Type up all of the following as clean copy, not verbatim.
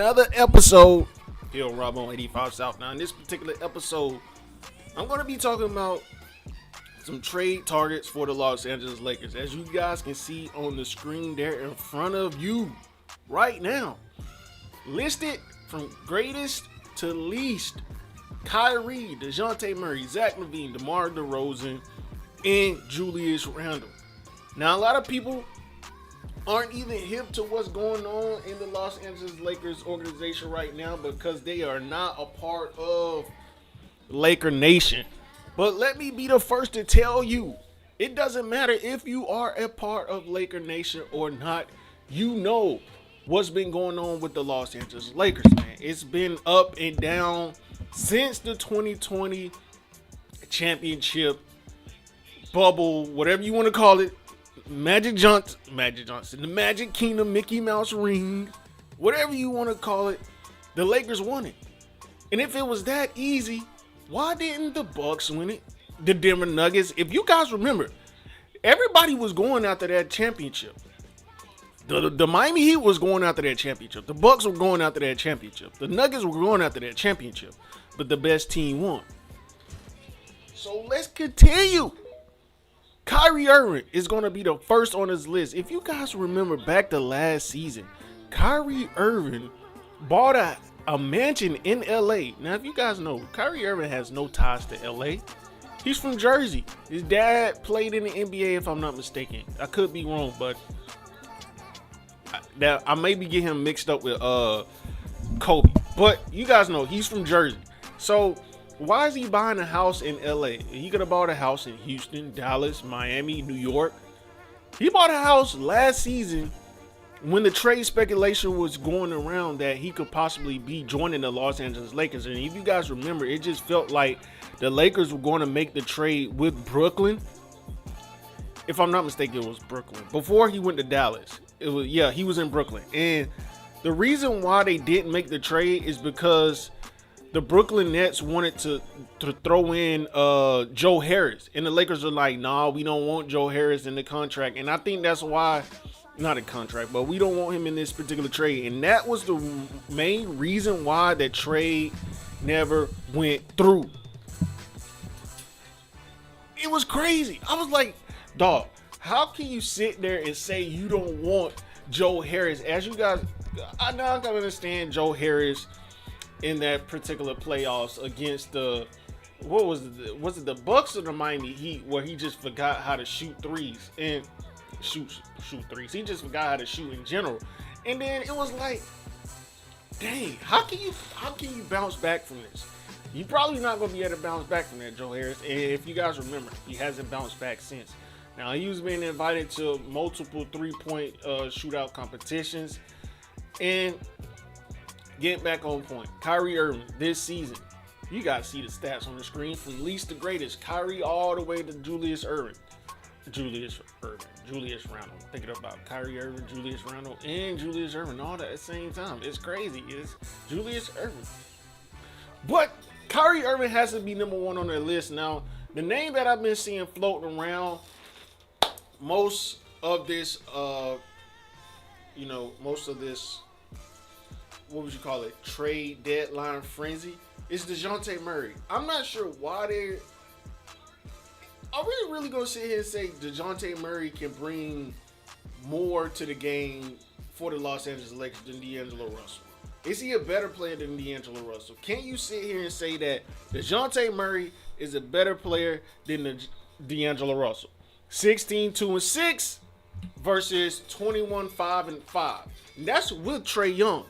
another episode here on Rob on 85 South. Now, in this particular episode, I'm going to be talking about some trade targets for the Los Angeles Lakers. As you guys can see on the screen there in front of you right now, listed from greatest to least: Kyrie, DeJounte Murray, Zach Lavine, DeMar DeRozan, and Julius Randle. Now, a lot of people aren't even hip to what's going on in the Los Angeles Lakers organization right now because they are not a part of Laker Nation. But let me be the first to tell you, it doesn't matter if you are a part of Laker Nation or not. You know what's been going on with the Los Angeles Lakers, man. It's been up and down since the 2020 championship bubble, whatever you want to call it. Magic Johnson, the Magic Kingdom, Mickey Mouse ring, whatever you want to call it, the Lakers won it. And if it was that easy, why didn't the Bucks win it? The Denver Nuggets, if you guys remember, everybody was going after that championship. The Miami Heat was going after that championship. The Bucks were going after that championship. The Nuggets were going after that championship. But the best team won. So let's continue. Kyrie Irving is going to be the first on this list. If you guys remember back to last season, Kyrie Irving bought a mansion in LA. Now, if you guys know, Kyrie Irving has no ties to LA. He's from Jersey. His dad played in the NBA, if I'm not mistaken. I could be wrong, but I maybe get him mixed up with Kobe. But you guys know he's from Jersey. So why is he buying a house in LA? He could have bought a house in Houston, Dallas, Miami, New York. He bought a house last season when the trade speculation was going around that he could possibly be joining the Los Angeles Lakers. And if you guys remember, it just felt like the Lakers were going to make the trade with Brooklyn. If I'm not mistaken, it was Brooklyn. Before he went to Dallas, he was in Brooklyn. And the reason why they didn't make the trade is because the Brooklyn Nets wanted to throw in Joe Harris. And the Lakers are like, nah, we don't want Joe Harris in the contract. And I think that's why, not a contract, but we don't want him in this particular trade. And that was the main reason why that trade never went through. It was crazy. I was like, dog, how can you sit there and say you don't want Joe Harris? As you guys, I now can understand Joe Harris in that particular playoffs against the, was it the Bucks or the Miami Heat, where he just forgot how to shoot threes and shoot threes. He just forgot how to shoot in general. And then it was like, dang, how can you bounce back from this? You're probably not going to be able to bounce back from that, Joe Harris. And if you guys remember, he hasn't bounced back since. Now, he was being invited to multiple three-point shootout competitions. And getting back on point, Kyrie Irving this season, you guys see the stats on the screen from least to greatest. Kyrie all the way to Julius Randle. Thinking about Kyrie Irving, Julius Randle, and Julius Irving all at the same time. It's crazy. It's Julius Irving. But Kyrie Irving has to be number one on their list. Now, the name that I've been seeing floating around most of this, what would you call it, trade deadline frenzy, is DeJounte Murray. I'm not sure why are we really going to sit here and say DeJounte Murray can bring more to the game for the Los Angeles Lakers than D'Angelo Russell? Is he a better player than D'Angelo Russell? Can't you sit here and say that DeJounte Murray is a better player than D'Angelo Russell? 16-2-6 versus 21-5-5. And that's with Trae Young.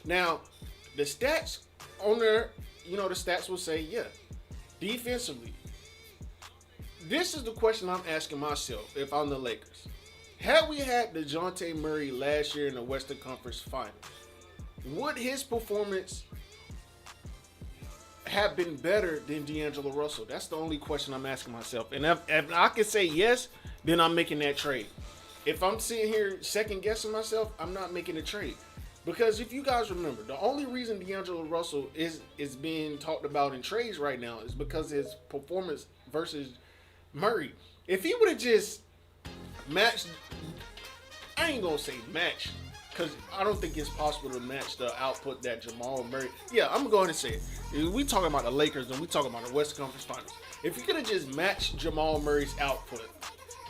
Now, the stats on there, the stats will say, yeah, defensively. This is the question I'm asking myself if I'm the Lakers. Had we had DeJounte Murray last year in the Western Conference Finals, would his performance have been better than D'Angelo Russell? That's the only question I'm asking myself. And if I can say yes, then I'm making that trade. If I'm sitting here second guessing myself, I'm not making a trade. Because if you guys remember, the only reason D'Angelo Russell is being talked about in trades right now is because his performance versus Murray. If he would have just matched, I ain't gonna say match because I don't think it's possible to match the output that Jamal Murray. Yeah, I'm going to say it. We talking about the Lakers and we talking about the Western Conference Finals. If you could have just matched Jamal Murray's output,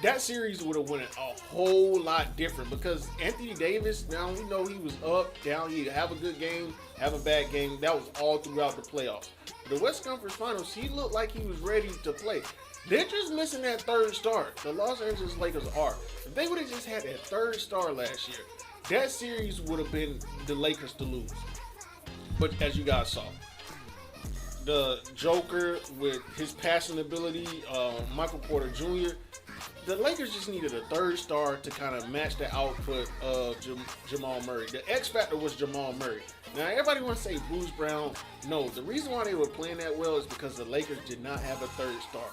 that series would have went a whole lot different, because Anthony Davis, now we know he was up, down, he'd have a good game, have a bad game. That was all throughout the playoffs. The Western Conference Finals, he looked like he was ready to play. They're just missing that third star. The Los Angeles Lakers are. If they would have just had that third star last year, that series would have been the Lakers to lose. But as you guys saw, the Joker with his passing ability, Michael Porter Jr., the Lakers just needed a third star to kind of match the output of Jamal Murray. The X factor was Jamal Murray. Now, everybody wants to say Bruce Brown. No, the reason why they were playing that well is because the Lakers did not have a third star.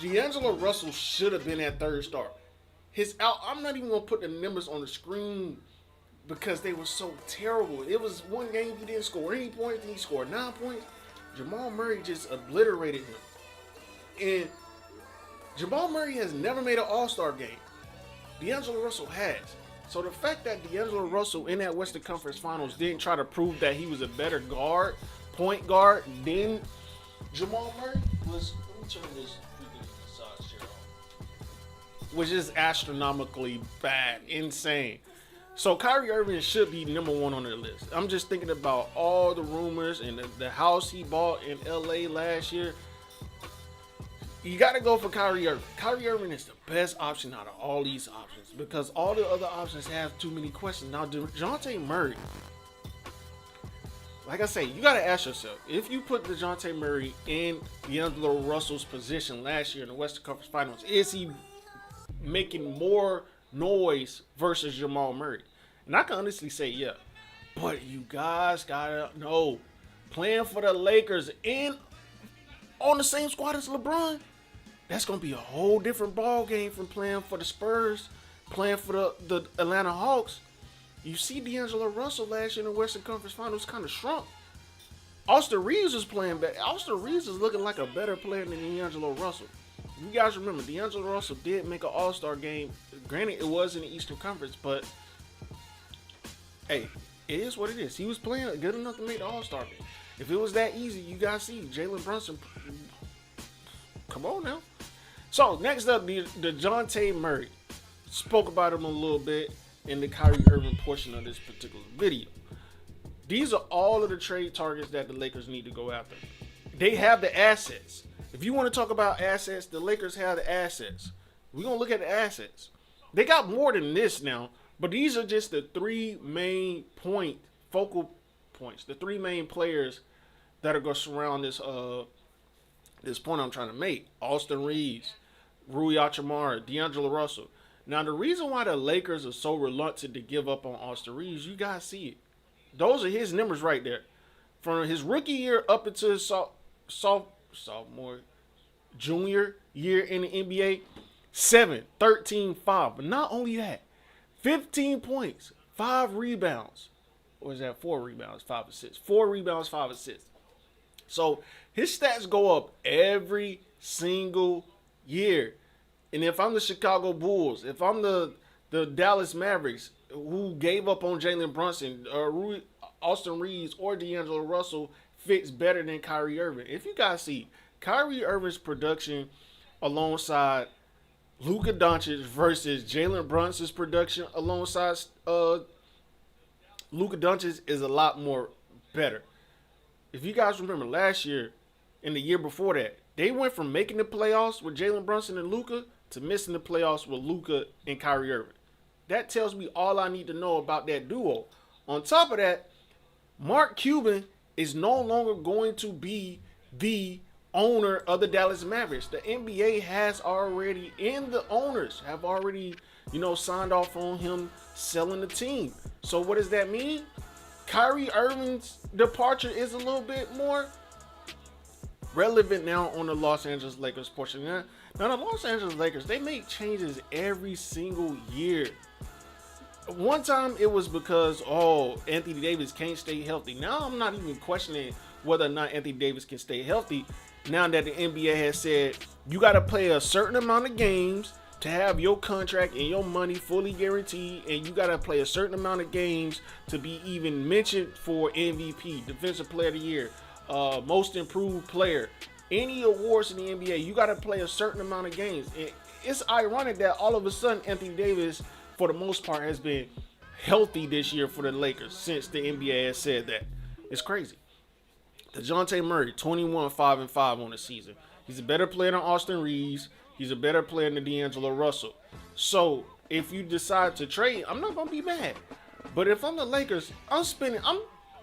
D'Angelo Russell should have been that third star. I'm not even going to put the numbers on the screen because they were so terrible. It was one game he didn't score any points, and he scored 9 points. Jamal Murray just obliterated him. And Jamal Murray has never made an All-Star game. D'Angelo Russell has. So the fact that D'Angelo Russell in that Western Conference Finals didn't try to prove that he was a better point guard than Jamal Murray was, let me turn this massage chair on, which is astronomically bad, insane. So Kyrie Irving should be number one on their list. I'm just thinking about all the rumors and the house he bought in LA last year. You got to go for Kyrie Irving. Kyrie Irving is the best option out of all these options because all the other options have too many questions. Now, DeJounte Murray, like I say, you got to ask yourself, if you put DeJounte Murray in D'Angelo Russell's position last year in the Western Conference Finals, is he making more noise versus Jamal Murray? And I can honestly say, yeah. But you guys got to know, playing for the Lakers on the same squad as LeBron, that's going to be a whole different ball game from playing for the Spurs, playing for the Atlanta Hawks. You see D'Angelo Russell last year in the Western Conference Finals kind of shrunk. Austin Reeves is playing better. Austin Reeves is looking like a better player than D'Angelo Russell. You guys remember, D'Angelo Russell did make an All-Star game. Granted, it was in the Eastern Conference, but hey, it is what it is. He was playing good enough to make the All-Star game. If it was that easy, you guys see Jalen Brunson. Come on now. So next up, DeJounte Murray. Spoke about him a little bit in the Kyrie Irving portion of this particular video. These are all of the trade targets that the Lakers need to go after. They have the assets. If you want to talk about assets, the Lakers have the assets. We're going to look at the assets. They got more than this now, but these are just the three main focal points, the three main players that are going to surround this point I'm trying to make. Austin Reeves, Rui Hachimura, D'Angelo Russell. Now, the reason why the Lakers are so reluctant to give up on Austin Reeves, you guys see it. Those are his numbers right there. From his rookie year up into his sophomore, junior year in the NBA, 7, 13, 5. But not only that, 15 points, 5 rebounds. Or is that 4 rebounds, 5 assists? 4 rebounds, 5 assists. So his stats go up every single year. And if I'm the Chicago Bulls, if I'm the Dallas Mavericks, who gave up on Jalen Brunson, Austin Reeves, or D'Angelo Russell fits better than Kyrie Irving. If you guys see Kyrie Irving's production alongside Luka Doncic versus Jalen Brunson's production alongside Luka Doncic is a lot more better. If you guys remember last year and the year before that, they went from making the playoffs with Jalen Brunson and Luka to missing the playoffs with Luka and Kyrie Irving. That tells me all I need to know about that duo. On top of that, Mark Cuban is no longer going to be the owner of the Dallas Mavericks. The NBA has already, and the owners have already, signed off on him selling the team. So what does that mean? Kyrie Irving's departure is a little bit more relevant now on the Los Angeles Lakers portion. Now the Los Angeles Lakers, they make changes every single year. One time it was because, Anthony Davis can't stay healthy. Now I'm not even questioning whether or not Anthony Davis can stay healthy. Now that the NBA has said you got to play a certain amount of games to have your contract and your money fully guaranteed, and you got to play a certain amount of games to be even mentioned for MVP, Defensive Player of the Year, Most Improved Player, any awards in the NBA, you got to play a certain amount of games. It's ironic that all of a sudden Anthony Davis, for the most part, has been healthy this year for the Lakers since the NBA has said that. It's crazy. DeJounte Murray, 21-5-5 on the season. He's a better player than Austin Reeves. He's a better player than D'Angelo Russell. So if you decide to trade, I'm not gonna be mad. But if I'm the Lakers, I'm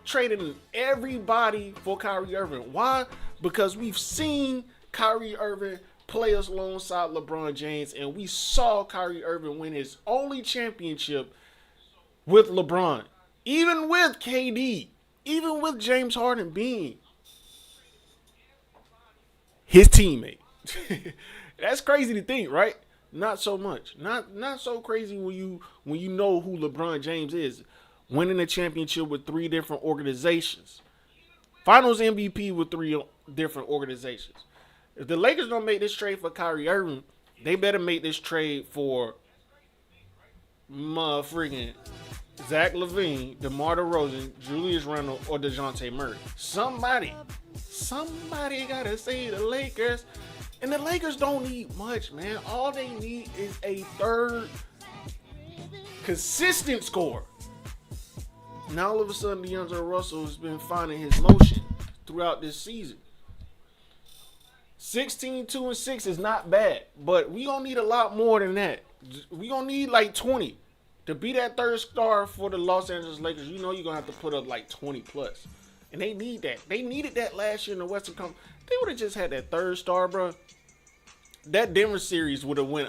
trading everybody for Kyrie Irving. Why? Because we've seen Kyrie Irving play us alongside LeBron James, and we saw Kyrie Irving win his only championship with LeBron, even with KD, even with James Harden being his teammate. That's crazy to think, right? Not so much. Not so crazy when you know who LeBron James is, winning a championship with 3 different organizations, Finals MVP with 3 different organizations. If the Lakers don't make this trade for Kyrie Irving, they better make this trade for friggin' Zach Lavine, DeMar DeRozan, Julius Randle, or DeJounte Murray. Somebody gotta save the Lakers. And the Lakers don't need much, man. All they need is a third consistent scorer. Now all of a sudden, D'Angelo Russell has been finding his motion throughout this season. 16-2-6 is not bad, but we gonna need a lot more than that. We gonna need like 20 to be that third star for the Los Angeles Lakers. You know you're gonna have to put up like 20 plus, and they need that. They needed that last year in the Western Conference. They would have just had that third star, bro. That Denver series would have went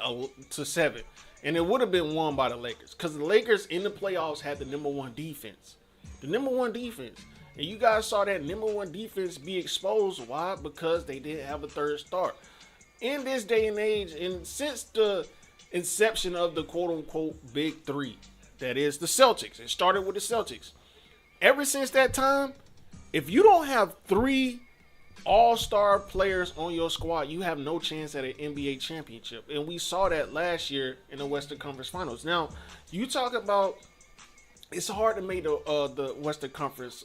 to 7, and it would have been won by the Lakers, because the Lakers in the playoffs had the number 1 defense. The number 1 defense. And you guys saw that number 1 defense be exposed. Why? Because they didn't have a third star. In this day and age, and since the inception of the quote-unquote Big 3, that is the Celtics. It started with the Celtics. Ever since that time, if you don't have 3 all-star players on your squad, you have no chance at an NBA championship. And we saw that last year in the Western Conference Finals. Now, you talk about it's hard to make the Western Conference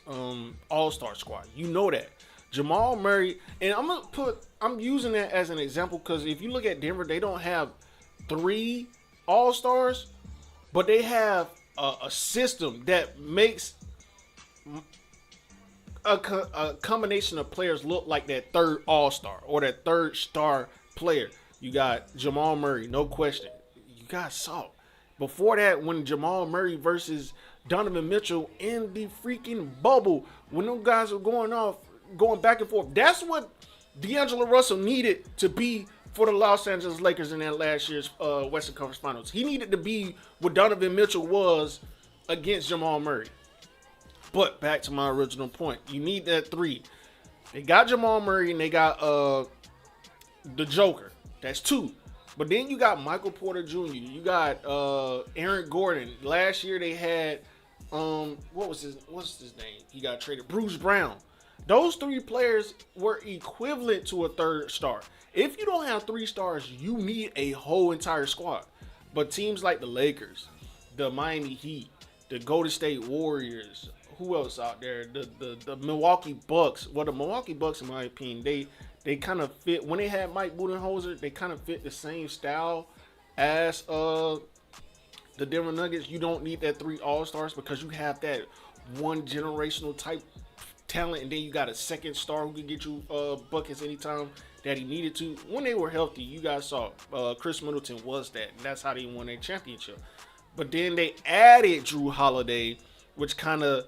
all-star squad. You know that. Jamal Murray, and I'm using that as an example because if you look at Denver, they don't have 3 all-stars, but they have a system that makes a combination of players look like that third all-star or that third star player. You got Jamal Murray, no question. You got Salt. Before that, when Jamal Murray versus Donovan Mitchell in the freaking bubble, when those guys were going back and forth, that's what D'Angelo Russell needed to be for the Los Angeles Lakers in that last year's Western Conference Finals. He needed to be what Donovan Mitchell was against Jamal Murray. But back to my original point, you need that 3. They got Jamal Murray and they got the Joker. That's 2. But then you got Michael Porter Jr. You got Aaron Gordon. Last year they had what's his name? He got traded. Bruce Brown. Those 3 players were equivalent to a third star. If you don't have 3 stars, you need a whole entire squad. But teams like the Lakers, the Miami Heat, the Golden State Warriors, who else out there? The Milwaukee Bucks. Well, the Milwaukee Bucks, in my opinion, they kind of fit. When they had Mike Budenholzer, they kind of fit the same style as the Denver Nuggets. You don't need that 3 all-stars because you have that one generational type talent, and then you got a second star who can get you buckets anytime that he needed to. When they were healthy, you guys saw Chris Middleton was that, and that's how they won their championship. But then they added Drew Holiday, which kind of,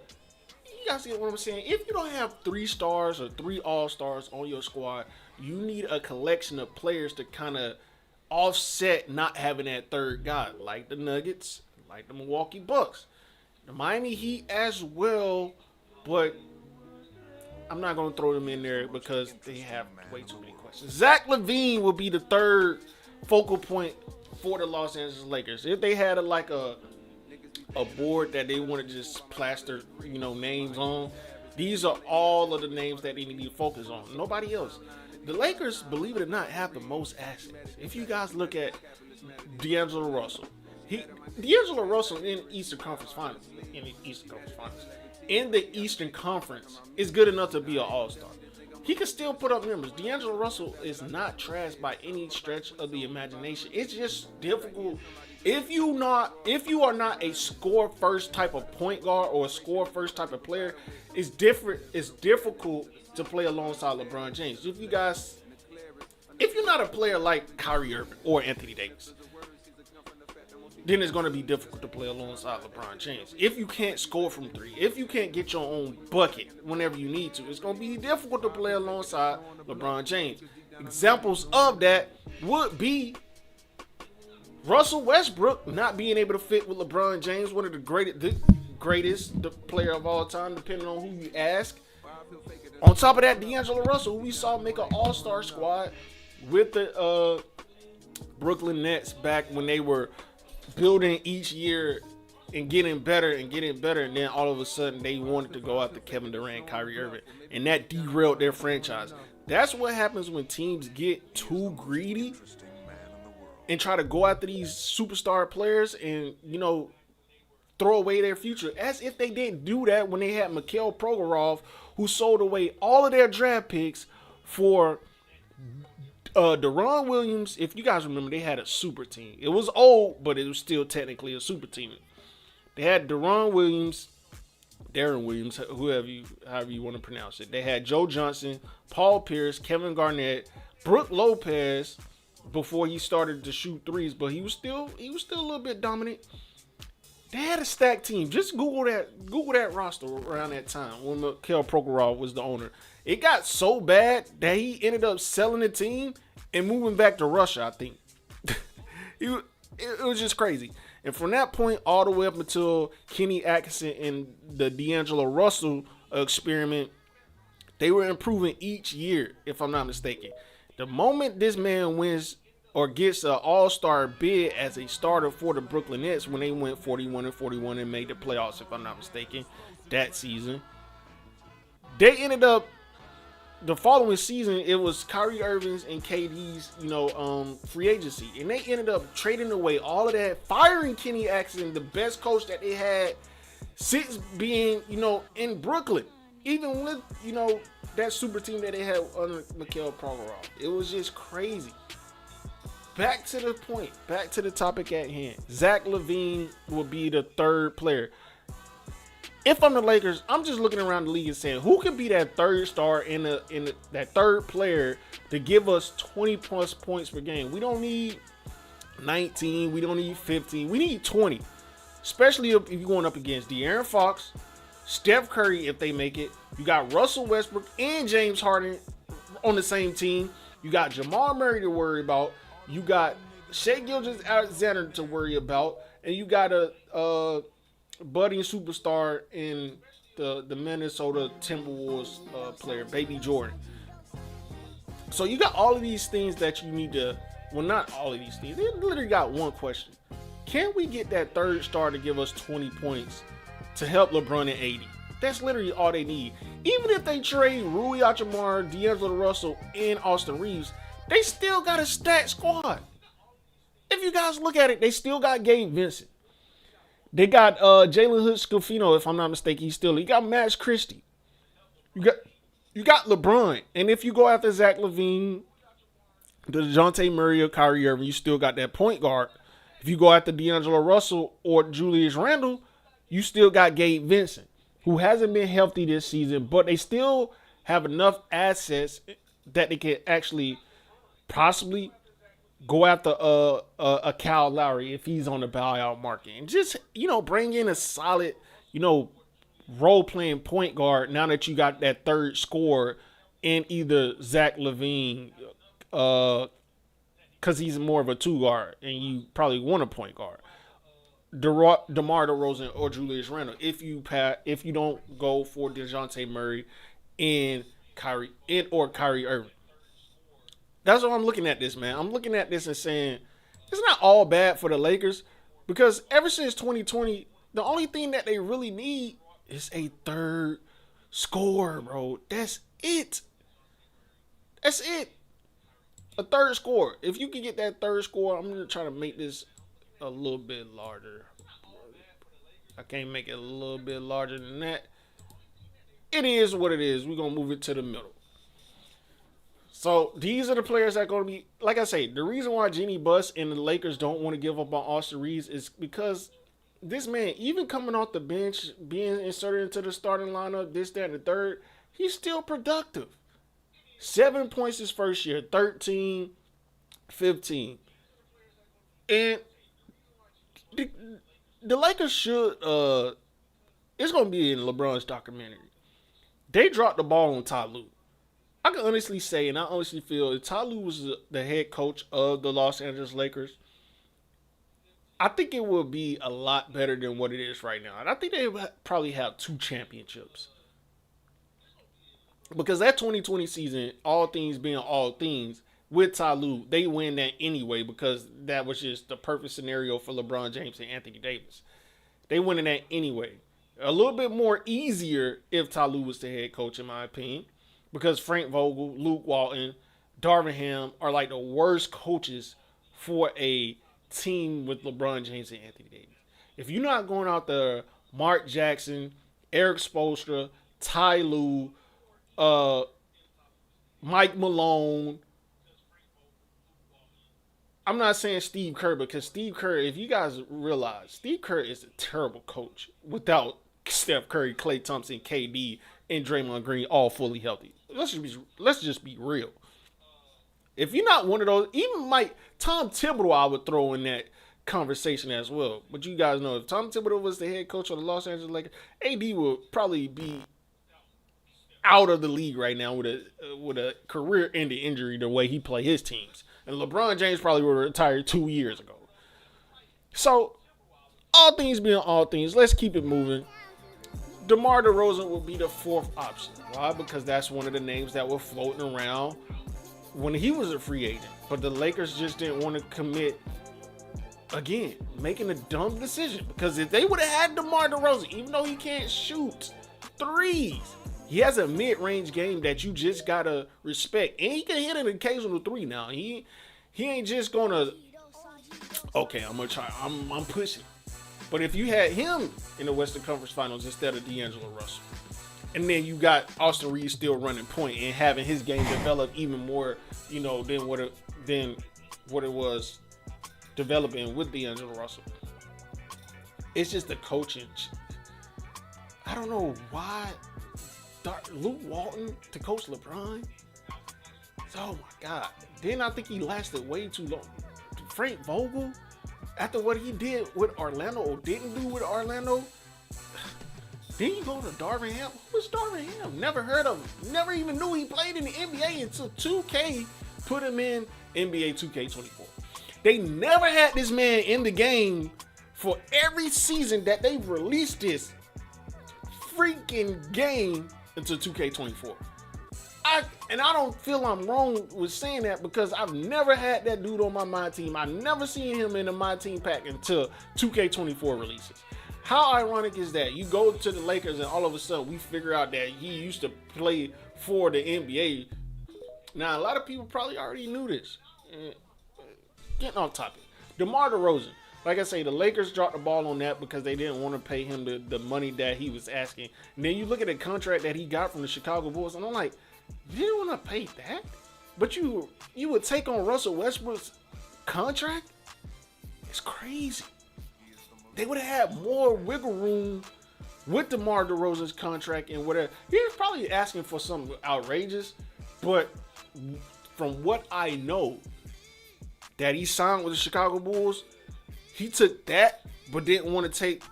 you guys see what I'm saying? If you don't have 3 stars or 3 all-stars on your squad, you need a collection of players to kind of offset not having that third guy, like the Nuggets, like the Milwaukee Bucks, the Miami Heat as well, but I'm not going to throw them in there because they have way too many questions. Zach Lavine will be the third focal point for the Los Angeles Lakers. If they had a board that they want to just plaster, names on, these are all of the names that they need to focus on. Nobody else. The Lakers, believe it or not, have the most assets. If you guys look at D'Angelo Russell. D'Angelo Russell in Eastern Conference Finals. In the Eastern Conference is good enough to be an All-Star. He can still put up numbers. D'Angelo Russell is not trash by any stretch of the imagination. It's just difficult. If you are not a score first type of point guard or a score first type of player, it's difficult to play alongside LeBron James. If you're not a player like Kyrie Irving or Anthony Davis, then it's going to be difficult to play alongside LeBron James. If you can't score from three, if you can't get your own bucket whenever you need to, it's going to be difficult to play alongside LeBron James. Examples of that would be Russell Westbrook not being able to fit with LeBron James, one of the greatest player of all time, depending on who you ask. On top of that, D'Angelo Russell, who we saw make an all-star squad with the Brooklyn Nets back when they were building each year and getting better, and then all of a sudden they wanted to go after Kevin Durant, Kyrie Irving, and that derailed their franchise. That's what happens when teams get too greedy and try to go after these superstar players and, throw away their future. As if they didn't do that when they had Mikhail Provorov, who sold away all of their draft picks for Deron Williams. If you guys remember, they had a super team. It was old, but it was still technically a super team. They had Darren Williams, however you want to pronounce it. They had Joe Johnson, Paul Pierce, Kevin Garnett, Brook Lopez before he started to shoot threes, but he was still a little bit dominant. They had a stacked team. Just Google that roster around that time when Mikhail Provorov was the owner. It got so bad that he ended up selling the team and moving back to Russia, I think. It was just crazy. And from that point all the way up until Kenny Atkinson and the D'Angelo Russell experiment, they were improving each year, if I'm not mistaken. The moment this man wins or gets an all-star bid as a starter for the Brooklyn Nets when they went 41-41 and made the playoffs, if I'm not mistaken, that season, they ended up, the following season, it was Kyrie Irving's and KD's, free agency. And they ended up trading away all of that, firing Kenny Atkinson, the best coach that they had since being, in Brooklyn. Even with, that super team that they had under Mikhail Provorov. It was just crazy. Back to the point. Back to the topic at hand. Zach Lavine will be the third player. If I'm the Lakers, I'm just looking around the league and saying, who can be that third star in that third player to give us 20 plus points per game? We don't need 19. We don't need 15. We need 20. Especially if you're going up against De'Aaron Fox, Steph Curry, if they make it. You got Russell Westbrook and James Harden on the same team. You got Jamal Murray to worry about. You got Shai Gilgeous-Alexander to worry about. And you got a budding superstar in the Minnesota Timberwolves player, Baby Jordan. So you got all of these things that you need to, well, not all of these things. They literally got one question. Can we get that third star to give us 20 points to help LeBron and 80? That's literally all they need. Even if they trade Rui Hachimura, D'Angelo Russell, and Austin Reeves, they still got a stacked squad. If you guys look at it, they still got Gabe Vincent. They got Jalen Hood-Schifino, if I'm not mistaken. You got Max Christie. You got LeBron. And if you go after Zach Lavine, the DeJounte Murray or Kyrie Irving, you still got that point guard. If you go after D'Angelo Russell or Julius Randle, you still got Gabe Vincent, who hasn't been healthy this season, but they still have enough assets that they can actually possibly go after a Kyle Lowry if he's on the buyout market. And just, bring in a solid, role-playing point guard now that you got that third scorer in either Zach Lavine, because he's more of a two guard and you probably want a point guard. DeMar DeRozan or Julius Randle if you don't go for DeJounte Murray and Kyrie Irving. That's what I'm looking at this, man. I'm looking at this and saying it's not all bad for the Lakers because ever since 2020, the only thing that they really need is a third scorer, bro. That's it. A third score. If you can get that third score, I'm gonna try to make this a little bit larger. I can't make it a little bit larger than that. It is what it is. We're gonna move it to the middle. So these are the players that are going to be, like I say, the reason why Jeanie Buss and the Lakers don't want to give up on Austin Reeves is because this man, even coming off the bench, being inserted into the starting lineup, this, that, and the third, he's still productive. 7 points his first year, 13, 15. And the Lakers should, it's going to be in LeBron's documentary. They dropped the ball on Ty Lue. I can honestly say, and I honestly feel, if Ty Lue was the head coach of the Los Angeles Lakers, I think it would be a lot better than what it is right now. And I think they would probably have 2 championships. Because that 2020 season, all things being all things, with Ty Lue, they win that anyway because that was just the perfect scenario for LeBron James and Anthony Davis. They win that anyway. A little bit more easier if Ty Lue was the head coach, in my opinion. Because Frank Vogel, Luke Walton, Darvin Ham are like the worst coaches for a team with LeBron James and Anthony Davis. If you're not going out there, Mark Jackson, Eric Spoelstra, Ty Lue, Mike Malone. I'm not saying Steve Kerr because Steve Kerr, if you guys realize, Steve Kerr is a terrible coach without Steph Curry, Klay Thompson, KD, and Draymond Green all fully healthy. Let's just be real. If you're not one of those, even Tom Thibodeau, I would throw in that conversation as well. But you guys know if Tom Thibodeau was the head coach of the Los Angeles Lakers, AD would probably be out of the league right now with a career-ending injury the way he played his teams. And LeBron James probably would have retired 2 years ago. So, all things being all things, let's keep it moving. DeMar DeRozan will be the 4th option. Why? Because that's one of the names that were floating around when he was a free agent. But the Lakers just didn't want to commit, again, making a dumb decision. Because if they would have had DeMar DeRozan, even though he can't shoot threes, he has a mid-range game that you just got to respect. And he can hit an occasional 3 now. He ain't just going to, okay, I'm going to try. I'm pushing. But if you had him in the Western Conference Finals instead of D'Angelo Russell, and then you got Austin Reeves still running point and having his game develop even more, than what it was developing with D'Angelo Russell. It's just the coaching. I don't know why Luke Walton to coach LeBron. Oh my God. Then I think he lasted way too long. Frank Vogel, after what he did with Orlando or didn't do with Orlando, then you go to Darvin Ham. Who's Darvin Ham? Never heard of him. Never even knew he played in the NBA until 2K put him in NBA 2K24. They never had this man in the game for every season that they've released this freaking game until 2K24. I don't feel I'm wrong with saying that because I've never had that dude on my team. I never seen him in a my team pack until 2K24 releases. How ironic is that? You go to the Lakers and all of a sudden we figure out that he used to play for the NBA. Now, a lot of people probably already knew this. Getting off topic. DeMar DeRozan. Like I say, the Lakers dropped the ball on that because they didn't want to pay him the money that he was asking. And then you look at the contract that he got from the Chicago Bulls, and I'm like, you didn't want to pay that? But you would take on Russell Westbrook's contract? It's crazy. They would have had more wiggle room with DeMar DeRozan's contract and whatever. He was probably asking for something outrageous, but from what I know, that he signed with the Chicago Bulls, he took that, but didn't want to take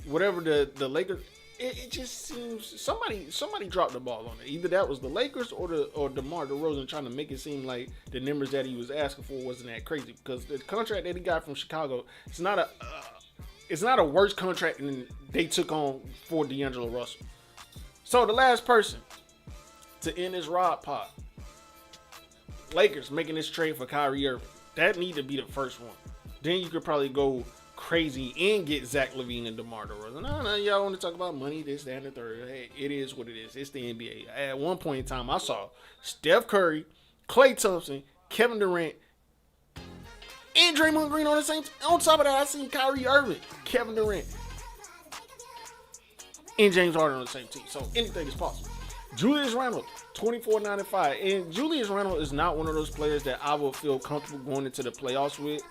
whatever the Lakers. It just seems somebody dropped the ball on it. Either that was the Lakers or DeMar DeRozan trying to make it seem like the numbers that he was asking for wasn't that crazy. Because the contract that he got from Chicago, it's not a worse contract than they took on for D'Angelo Russell. So the last person to end this Rod Pod, Lakers making this trade for Kyrie Irving. That need to be the first one. Then you could probably go crazy and get Zach Lavine and DeMar DeRozan. No, y'all want to talk about money, this, that, and the third. Hey, it is what it is. It's the NBA. At one point in time, I saw Steph Curry, Klay Thompson, Kevin Durant, and Draymond Green on the same. On top of that, I seen Kyrie Irving, Kevin Durant, and James Harden on the same team. So anything is possible. Julius Randle, 24-95. And Julius Randle is not one of those players that I would feel comfortable going into the playoffs with.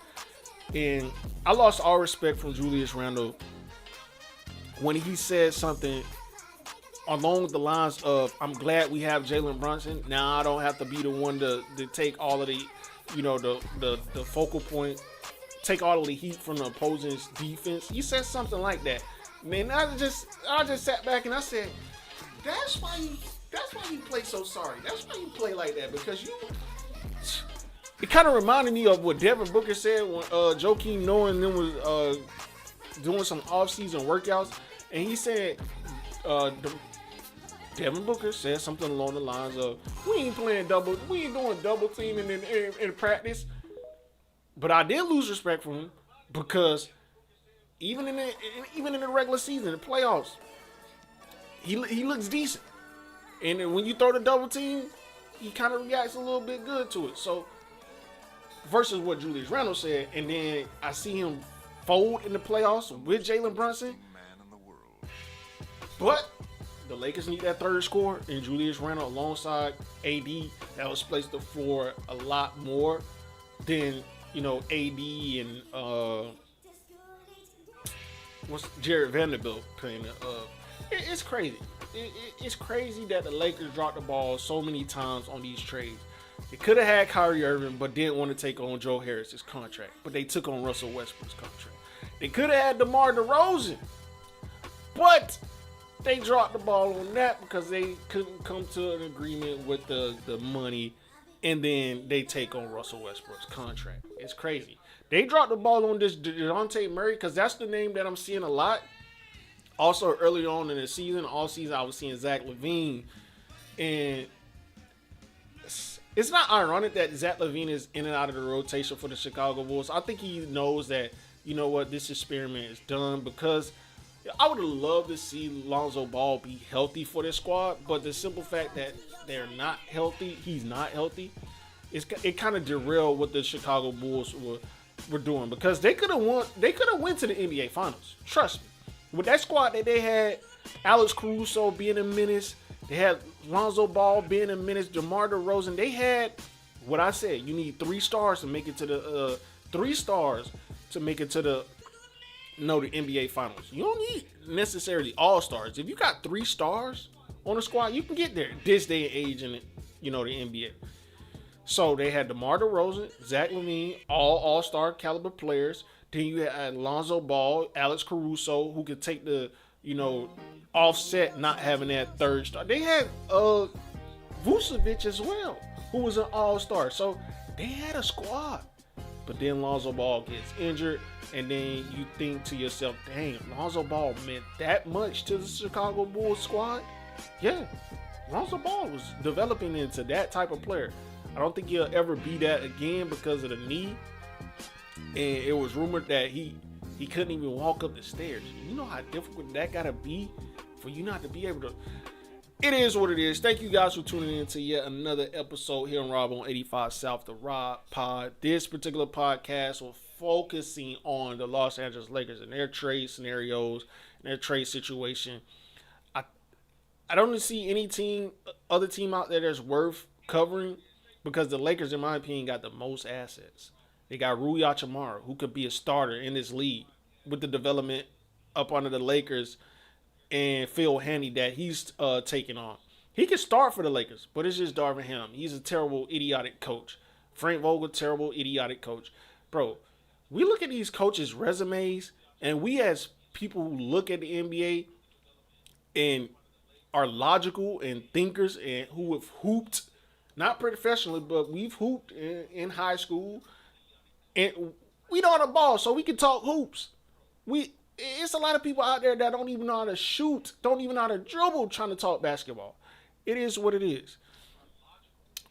And I lost all respect from Julius Randle when he said something along the lines of, I'm glad we have Jalen Brunson. Now I don't have to be the one to take all of the, the focal point, take all of the heat from the opposing defense. He said something like that. Man, I just sat back and I said, that's why you play so sorry. That's why you play like that, because it kind of reminded me of what Devin Booker said when Joakim Noah and them was doing some off-season workouts, and he said Devin Booker said something along the lines of, we ain't doing double teaming in practice. But I did lose respect for him because even in the regular season, the playoffs, he looks decent. And then when you throw the double team, he kind of reacts a little bit good to it. So versus what Julius Randle said, and then I see him fold in the playoffs with Jalen Brunson. But the Lakers need that third scorer, and Julius Randle alongside AD, that was placed the floor a lot more than, AD and what's Jared Vanderbilt playing. It's crazy. It's crazy that the Lakers dropped the ball so many times on these trades. They could have had Kyrie Irving, but didn't want to take on Joe Harris's contract. But they took on Russell Westbrook's contract. They could have had DeMar DeRozan, but they dropped the ball on that because they couldn't come to an agreement with the money, and then they take on Russell Westbrook's contract. It's crazy. They dropped the ball on this DeJounte Murray because that's the name that I'm seeing a lot. Also, early on in the season, all season, I was seeing Zach Lavine. And it's not ironic that Zach Lavine is in and out of the rotation for the Chicago Bulls. I think he knows that, this experiment is done, because I would have loved to see Lonzo Ball be healthy for this squad. But the simple fact that they're not healthy, he's not healthy, it kind of derailed what the Chicago Bulls were doing, because they could have went to the NBA Finals. Trust me. With that squad that they had, Alex Caruso being a menace, they had Lonzo Ball being a menace, DeMar DeRozan. They had what I said. You need 3 stars to make it to the the NBA Finals. You don't need necessarily all stars. If you got 3 stars on the squad, you can get there this day and age in the NBA. So they had DeMar DeRozan, Zach Lavine, all-star caliber players. Then you had Lonzo Ball, Alex Caruso, who could take the, offset not having that third star. They had Vucevic as well, who was an all-star. So they had a squad. But then Lonzo Ball gets injured, and then you think to yourself, dang, Lonzo Ball meant that much to the Chicago Bulls squad? Yeah, Lonzo Ball was developing into that type of player. I don't think he'll ever be that again because of the knee. And it was rumored that he couldn't even walk up the stairs. You know how difficult that gotta be for you not to be able to. It is what it is. Thank you guys for tuning in to yet another episode here on Rob on 85 South, the Rob Pod. This particular podcast will focusing on the Los Angeles Lakers and their trade scenarios and their trade situation. I don't see any other team out there that's worth covering, because the Lakers, in my opinion, got the most assets. They got Rui Hachimura, who could be a starter in this league with the development up under the Lakers, and Phil Handy that he's taking on. He can start for the Lakers, but it's just Darvin Ham. He's a terrible, idiotic coach. Frank Vogel, terrible, idiotic coach. Bro, we look at these coaches' resumes, and we as people who look at the NBA and are logical and thinkers and who have hooped, not professionally, but we've hooped in high school, and we know how to ball, so we can talk hoops. It's a lot of people out there that don't even know how to shoot, don't even know how to dribble, trying to talk basketball. It is what it is.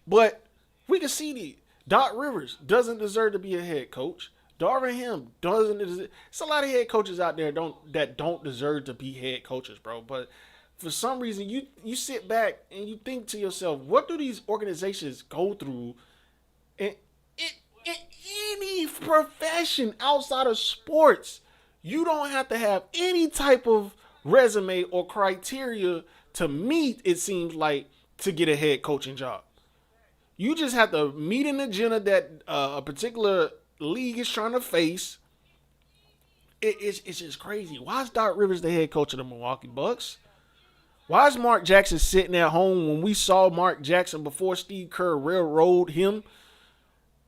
But we can see Doc Rivers doesn't deserve to be a head coach. Darvin Ham doesn't deserve. It's a lot of head coaches out there that don't deserve to be head coaches, bro. But for some reason, you sit back and you think to yourself, what do these organizations go through in, in any profession outside of sports, you don't have to have any type of resume or criteria to meet, it seems like, to get a head coaching job. You just have to meet an agenda that a particular league is trying to face. It's just crazy. Why is Doc Rivers the head coach of the Milwaukee Bucks? Why is Mark Jackson sitting at home when we saw Mark Jackson before Steve Kerr railroaded him?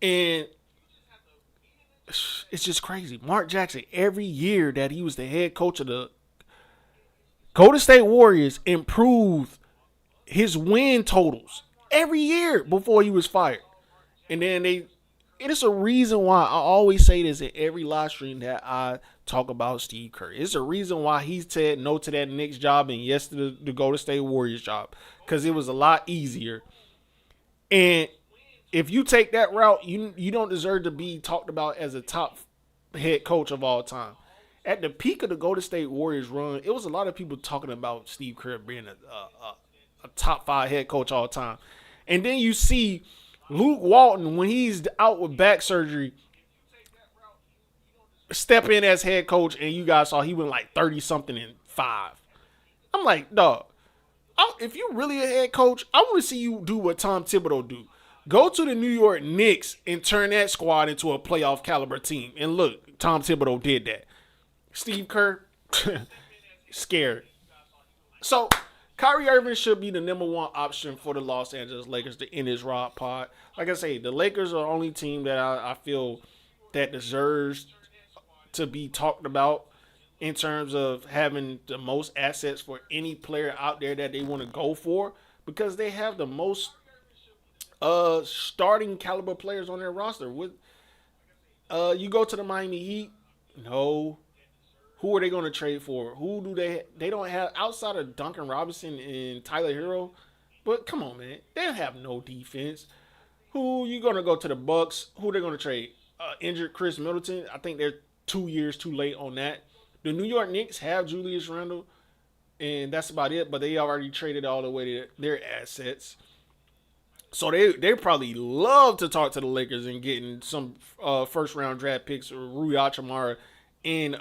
And it's just crazy. Mark Jackson, every year that he was the head coach of the Golden State Warriors, improved his win totals every year before he was fired. And then it is a reason why I always say this in every live stream that I talk about Steve Kerr. It's a reason why he said no to that Knicks job and yes to the Golden State Warriors job, because it was a lot easier. And if you take that route, you don't deserve to be talked about as a top head coach of all time. At the peak of the Golden State Warriors run, it was a lot of people talking about Steve Kerr being a top 5 head coach all time. And then you see Luke Walton, when he's out with back surgery, step in as head coach, and you guys saw he went like 30-something and 5. I'm like, dog, if you're really a head coach, I want to see you do what Tom Thibodeau do. Go to the New York Knicks and turn that squad into a playoff caliber team. And look, Tom Thibodeau did that. Steve Kerr, scared. So, Kyrie Irving should be the number 1 option for the Los Angeles Lakers to end this Rod pod. Like I say, the Lakers are the only team that I feel that deserves to be talked about in terms of having the most assets for any player out there that they want to go for, because they have the most starting caliber players on their roster. With you go to the Miami Heat, no. Who are they going to trade for? Who do they don't have outside of Duncan Robinson and Tyler Hero? But come on, man, they have no defense. Who you going to go to the Bucks? Who they going to trade? Injured Chris Middleton. I think they're 2 years too late on that. The New York Knicks have Julius Randle, and that's about it. But they already traded all the way to their assets. So they probably love to talk to the Lakers and getting some first round draft picks, or Rui Hachimura and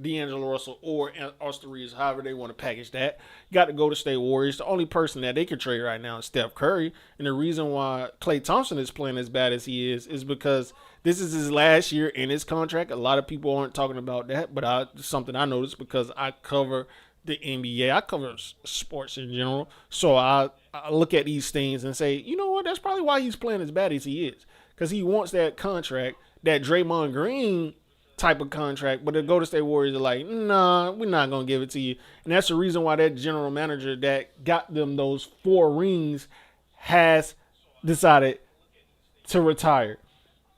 D'Angelo Russell or Austin Reeves, however they want to package that. You got to go to State Warriors. The only person that they can trade right now is Steph Curry. And the reason why Klay Thompson is playing as bad as he is because this is his last year in his contract. A lot of people aren't talking about that, but something I noticed because I cover the NBA. I cover sports in general. So I look at these things and say, you know what? That's probably why he's playing as bad as he is. Because he wants that contract, that Draymond Green type of contract, but the Golden State Warriors are like, nah, we're not going to give it to you. And that's the reason why that general manager that got them those 4 rings has decided to retire.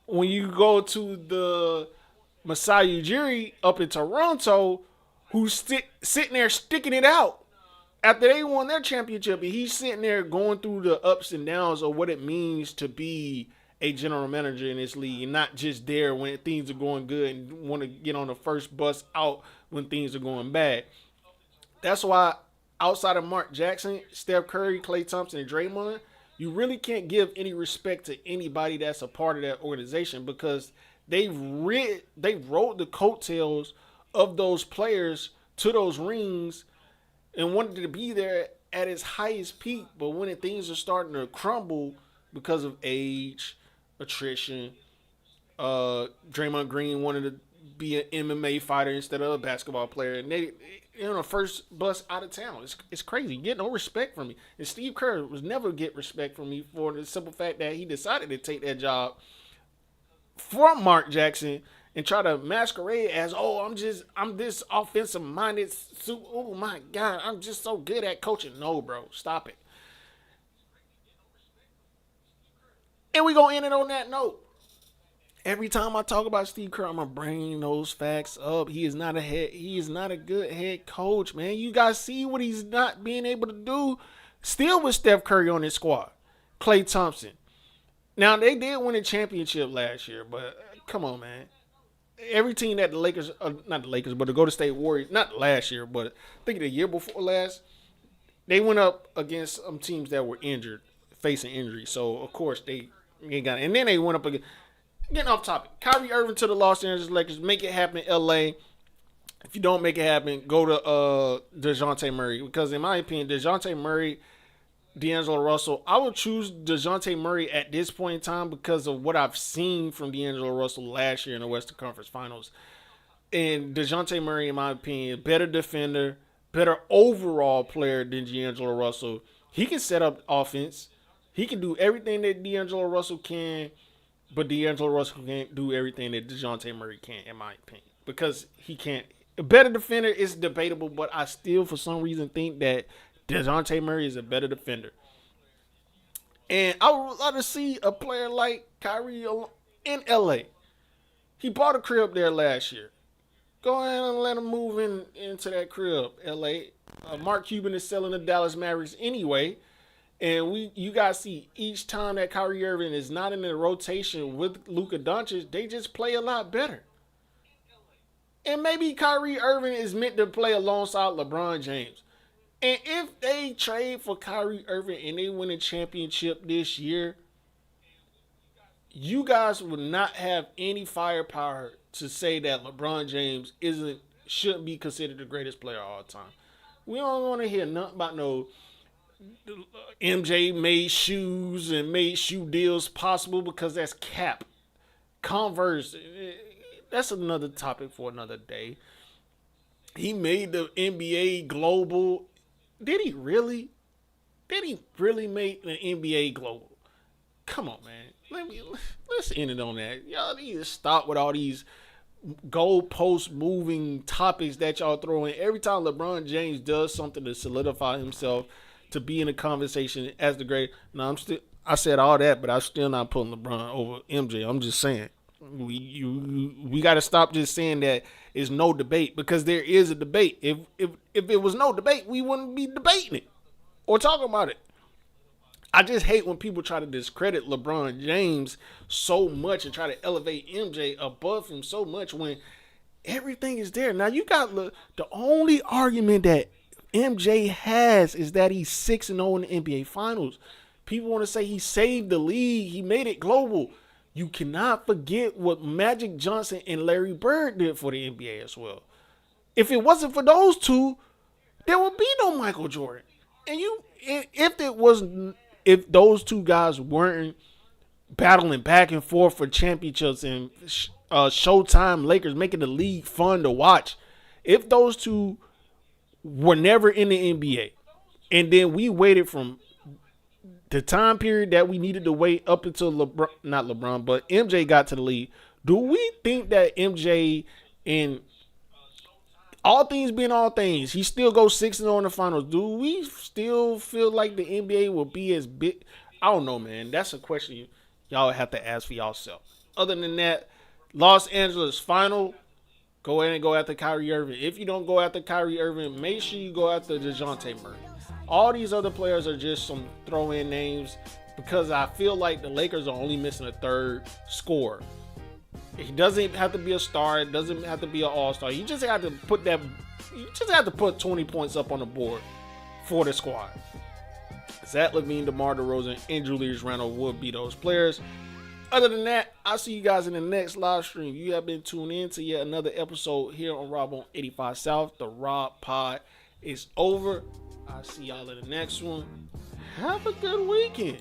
When you go to the Masai Ujiri up in Toronto, who's sitting there sticking it out after they won their championship, and he's sitting there going through the ups and downs of what it means to be a general manager in this league, and not just there when things are going good and want to get on the first bus out when things are going bad. That's why outside of Mark Jackson, Steph Curry, Klay Thompson, and Draymond, you really can't give any respect to anybody that's a part of that organization, because they rode the coattails of those players to those rings and wanted to be there at its highest peak. But when things are starting to crumble because of age, attrition, Draymond Green wanted to be an MMA fighter instead of a basketball player, and they on the first bus out of town. It's crazy. You get no respect from me. And Steve Kerr was never get respect from me for the simple fact that he decided to take that job from Mark Jackson and try to masquerade as, I'm this offensive minded. Oh my God, I'm just so good at coaching. No, bro, stop it. And we gonna end it on that note. Every time I talk about Steve Kerr, I'm gonna bring those facts up. He is not a good head coach, man. You guys see what he's not being able to do. Still with Steph Curry on his squad, Klay Thompson. Now they did win a championship last year, but come on, man. Every team that the Lakers, not the Lakers, but the Golden State Warriors, not last year, but I think the year before last, they went up against some teams that were injured, facing injury. So of course they And then they went up again. Getting off topic. Kyrie Irving to the Los Angeles Lakers. Make it happen in LA. If you don't make it happen, go to DeJounte Murray. Because in my opinion, DeJounte Murray, D'Angelo Russell, I would choose DeJounte Murray at this point in time because of what I've seen from D'Angelo Russell last year in the Western Conference Finals. And DeJounte Murray, in my opinion, better defender, better overall player than D'Angelo Russell. He can set up offense. He can do everything that D'Angelo Russell can, but D'Angelo Russell can't do everything that DeJounte Murray can, in my opinion. Because he can't. A better defender is debatable, but I still, for some reason, think that DeJounte Murray is a better defender. And I would love to see a player like Kyrie in LA. He bought a crib there last year. Go ahead and let him move into that crib, LA. Mark Cuban is selling the Dallas Mavericks anyway. And you guys see each time that Kyrie Irving is not in the rotation with Luka Doncic, they just play a lot better. And maybe Kyrie Irving is meant to play alongside LeBron James. And if they trade for Kyrie Irving and they win a championship this year, you guys would not have any firepower to say that LeBron James shouldn't be considered the greatest player of all time. We don't want to hear nothing about no MJ made shoes and made shoe deals possible because that's cap. Converse, that's another topic for another day. He made the NBA global. Did he really? Did he really make the NBA global? Come on, man. Let's end it on that. Y'all need to stop with all these goalpost moving topics that y'all throw in. Every time LeBron James does something to solidify himself to be in a conversation as the great. Now I said all that, but I'm still not putting LeBron over MJ. I'm just saying we got to stop just saying that it's no debate, because there is a debate. If it was no debate, we wouldn't be debating it or talking about it. I just hate when people try to discredit LeBron James so much and try to elevate MJ above him so much when everything is there. Now you got the only argument that MJ has is that he's 6-0 in the NBA Finals. People want to say he saved the league. He made it global. You cannot forget what Magic Johnson and Larry Bird did for the NBA as well. If it wasn't for those two, there would be no Michael Jordan. And if those two guys weren't battling back and forth for championships and Showtime Lakers making the league fun to watch, if those two were never in the NBA, and then we waited from the time period that we needed to wait up until MJ got to the league, do we think that MJ, in all things being all things, he still goes 6-0 in the finals? Do we still feel like the NBA will be as big? I don't know, man. That's a question y'all have to ask for yourself. Other than that, Los Angeles final, go ahead and go after Kyrie Irving. If you don't go after Kyrie Irving, make sure you go after DeJounte Murray. All these other players are just some throw-in names because I feel like the Lakers are only missing a third scorer. He doesn't have to be a star. It doesn't have to be an all-star. You just have to put 20 points up on the board for the squad. Zach LaVine, DeMar DeRozan, and Julius Randle would be those players. Other than that, I'll see you guys in the next live stream. You have been tuned in to yet another episode here on Rob on 85 South. The Rob Pod is over. I'll see y'all in the next one. Have a good weekend.